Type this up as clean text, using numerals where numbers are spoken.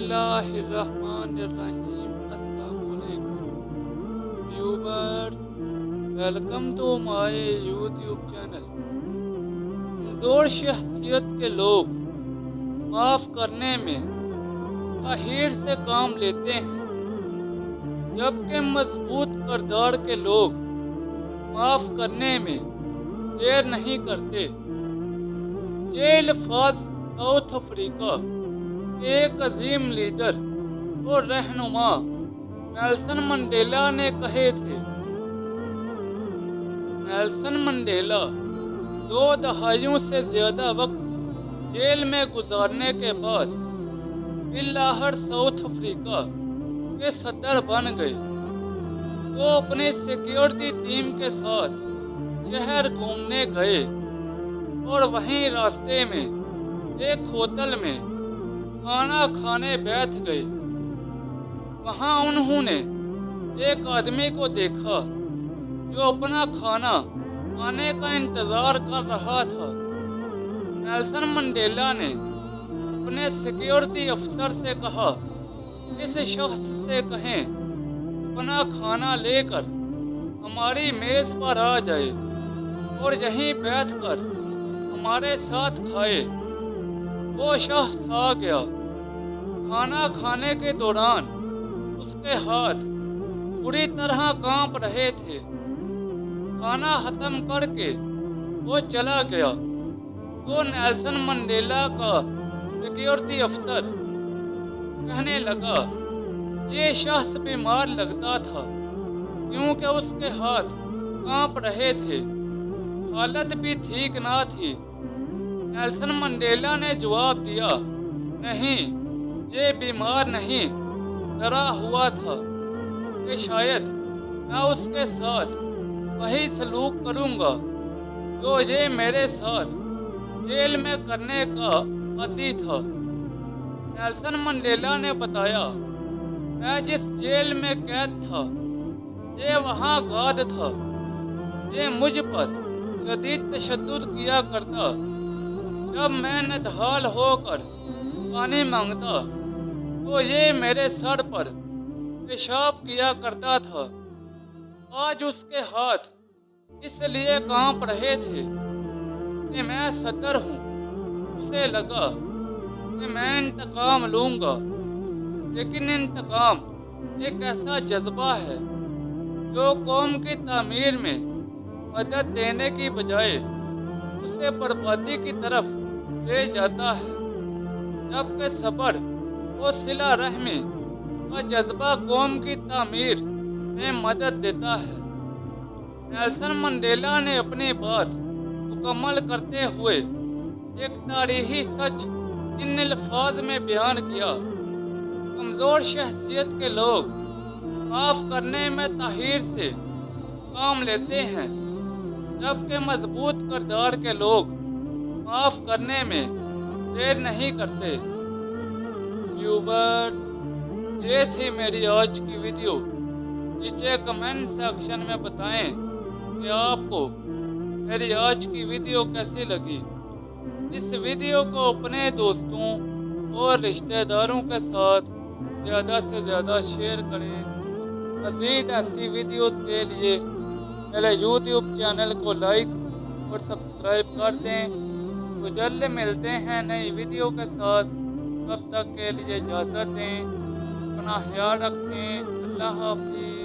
बिस्मिल्लाहिर्रहमानिर्रहीम। अस्सलाम वालेकुम viewers, welcome to my YouTube channel. कमजोर शख्सियत के लोग माफ़ करने में ताहीर से काम लेते हैं, जबकि मजबूत किरदार के लोग माफ़ करने में देर नहीं करते। ये अल्फाज साउथ अफ्रीका के एक अजीम लीडर और रहनुमा नेल्सन मंडेला ने कहे थे। नेल्सन मंडेला 2 दहाइयों से ज्यादा वक्त जेल में गुजारने के बाद बिलाहर साउथ अफ्रीका के सदर बन गए। वो अपनी सिक्योरिटी टीम के साथ शहर घूमने गए और वहीं रास्ते में एक होटल में खाना खाने बैठ गए। वहां उन्होंने एक आदमी को देखा जो अपना खाना आने का इंतजार कर रहा था। नेल्सन मंडेला ने अपने सिक्योरिटी अफसर से कहा, इस शख्स से कहें अपना खाना लेकर हमारी मेज पर आ जाए और यहीं बैठकर हमारे साथ खाए। वो शख्स आ गया। खाना खाने के दौरान उसके हाथ पूरी तरह कांप रहे थे। खाना खत्म करके वो चला गया तो नेल्सन मंडेला का सिक्योरिटी अफसर कहने लगा, ये शख्स बीमार लगता था क्योंकि उसके हाथ कांप रहे थे, हालत भी ठीक ना थी। नेल्सन मंडेला ने जवाब दिया, नहीं, ये बीमार नहीं, डरा हुआ था कि शायद मैं उसके साथ वही सलूक करूंगा जो ये मेरे साथ जेल में करने का आदी था। नेल्सन मंडेला ने बताया, मैं जिस जेल में कैद था ये वहाँ गाद था। ये मुझ पर शदीद तशद्दुद किया करता। जब मैं नदहाल होकर पानी मांगता तो ये मेरे सर पर पेशाब किया करता था। आज उसके हाथ इसलिए कांप रहे थे कि मैं सदर हूँ। उसे लगा कि मैं इंतकाम लूँगा, लेकिन इंतकाम एक ऐसा जज्बा है जो कौम की तामीर में मदद देने की बजाय उसे बर्बादी की तरफ ले जाता है, जबकि सब्र और सिला रहमी का जज्बा कौम की तामीर में मदद देता है। नेल्सन मंडेला ने अपनी बात मुकम्मल करते हुए एक तारीखी सच इन अल्फाज में बयान किया, कमज़ोर शख्सियत के लोग माफ़ करने में ताहीर से काम लेते हैं, जबकि मजबूत किरदार के लोग माफ़ करने में देर नहीं करते। व्यूअर्स, ये थी मेरी आज की वीडियो। नीचे कमेंट सेक्शन में बताएं कि आपको मेरी आज की वीडियो कैसी लगी। इस वीडियो को अपने दोस्तों और रिश्तेदारों के साथ ज़्यादा से ज़्यादा शेयर करें। मज़ीद ऐसी वीडियोस के लिए मेरे यूट्यूब चैनल को लाइक और सब्सक्राइब कर दें। तो जल्द मिलते हैं नई वीडियो के साथ। तब तक के लिए इजाज़त दें। अपना ख्याल रखें। अल्लाह हाफ़िज़।